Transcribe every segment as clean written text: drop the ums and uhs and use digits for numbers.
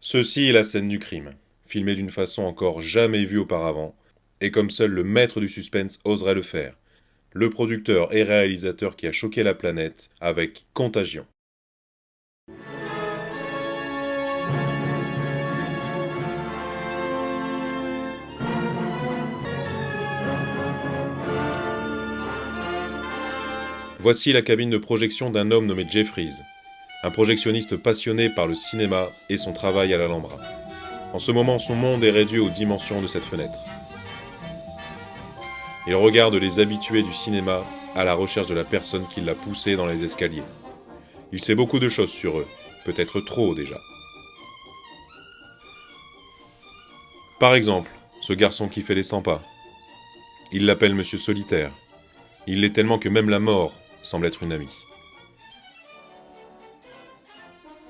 Ceci est la scène du crime, filmée d'une façon encore jamais vue auparavant, et comme seul le maître du suspense oserait le faire, le producteur et réalisateur qui a choqué la planète avec Contagion. Voici la cabine de projection d'un homme nommé Jeffries, un projectionniste passionné par le cinéma et son travail à l'Alhambra. En ce moment, son monde est réduit aux dimensions de cette fenêtre. Il regarde les habitués du cinéma à la recherche de la personne qui l'a poussé dans les escaliers. Il sait beaucoup de choses sur eux, peut-être trop déjà. Par exemple, ce garçon qui fait les 100 pas. Il l'appelle Monsieur Solitaire. Il l'est tellement que même la mort semble être une amie.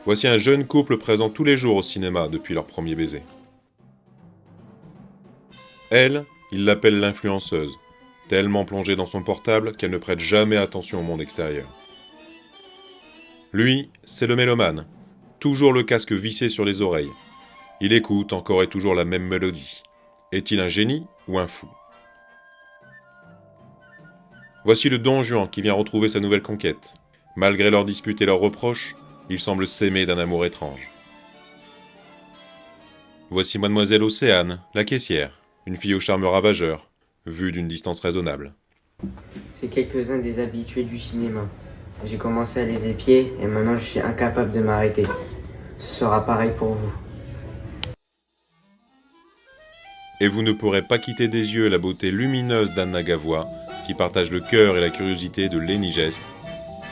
Voici un jeune couple présent tous les jours au cinéma depuis leur premier baiser. Elle, il l'appelle l'influenceuse, tellement plongée dans son portable qu'elle ne prête jamais attention au monde extérieur. Lui, c'est le mélomane, toujours le casque vissé sur les oreilles. Il écoute encore et toujours la même mélodie. Est-il un génie ou un fou? Voici le Don Juan qui vient retrouver sa nouvelle conquête. Malgré leurs disputes et leurs reproches, ils semblent s'aimer d'un amour étrange. Voici Mademoiselle Océane, la caissière, une fille au charme ravageur, vue d'une distance raisonnable. C'est quelques-uns des habitués du cinéma. J'ai commencé à les épier et maintenant je suis incapable de m'arrêter. Ce sera pareil pour vous. Et vous ne pourrez pas quitter des yeux la beauté lumineuse d'Anna Gavois, qui partage le cœur et la curiosité de Lenny Gest,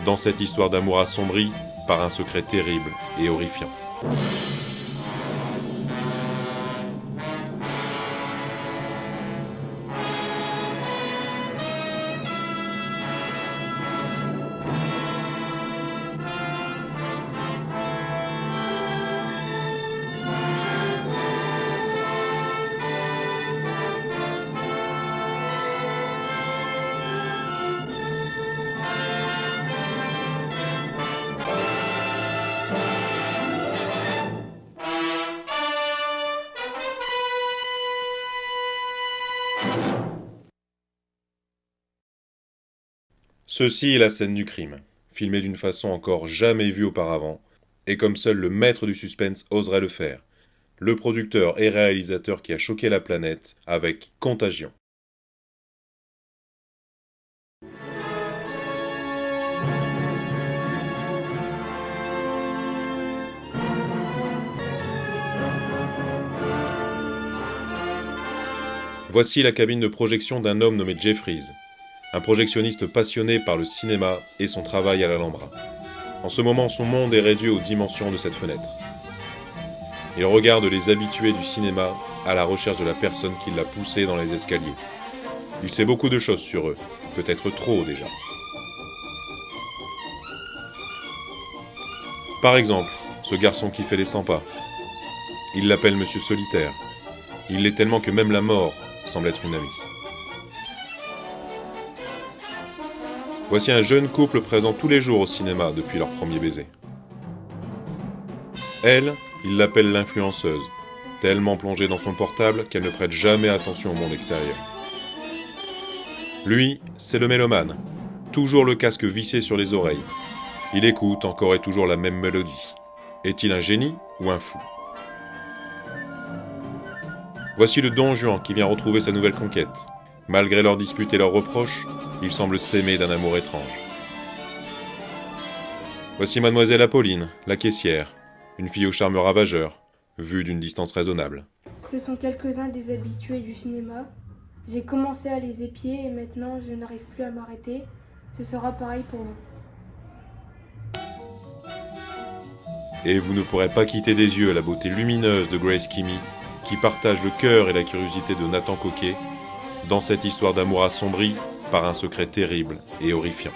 dans cette histoire d'amour assombrie par un secret terrible et horrifiant. Ceci est la scène du crime, filmée d'une façon encore jamais vue auparavant, et comme seul le maître du suspense oserait le faire, le producteur et réalisateur qui a choqué la planète avec Contagion. Voici la cabine de projection d'un homme nommé Jeffries, un projectionniste passionné par le cinéma et son travail à l'Alhambra. En ce moment, son monde est réduit aux dimensions de cette fenêtre. Il regarde les habitués du cinéma à la recherche de la personne qui l'a poussé dans les escaliers. Il sait beaucoup de choses sur eux, peut-être trop déjà. Par exemple, ce garçon qui fait les 100 pas. Il l'appelle Monsieur Solitaire. Il l'est tellement que même la mort semble être une amie. Voici un jeune couple présent tous les jours au cinéma depuis leur premier baiser. Elle, il l'appelle l'influenceuse, tellement plongée dans son portable qu'elle ne prête jamais attention au monde extérieur. Lui, c'est le mélomane, toujours le casque vissé sur les oreilles. Il écoute encore et toujours la même mélodie. Est-il un génie ou un fou? Voici le Don Juan qui vient retrouver sa nouvelle conquête. Malgré leurs disputes et leurs reproches, ils semblent s'aimer d'un amour étrange. Voici Mademoiselle Apolline, la caissière, une fille au charme ravageur, vue d'une distance raisonnable. Ce sont quelques-uns des habitués du cinéma. J'ai commencé à les épier et maintenant je n'arrive plus à m'arrêter. Ce sera pareil pour vous. Et vous ne pourrez pas quitter des yeux la beauté lumineuse de Grace Kimmy, qui partage le cœur et la curiosité de Nathan Coquet, dans cette histoire d'amour assombrie par un secret terrible et horrifiant.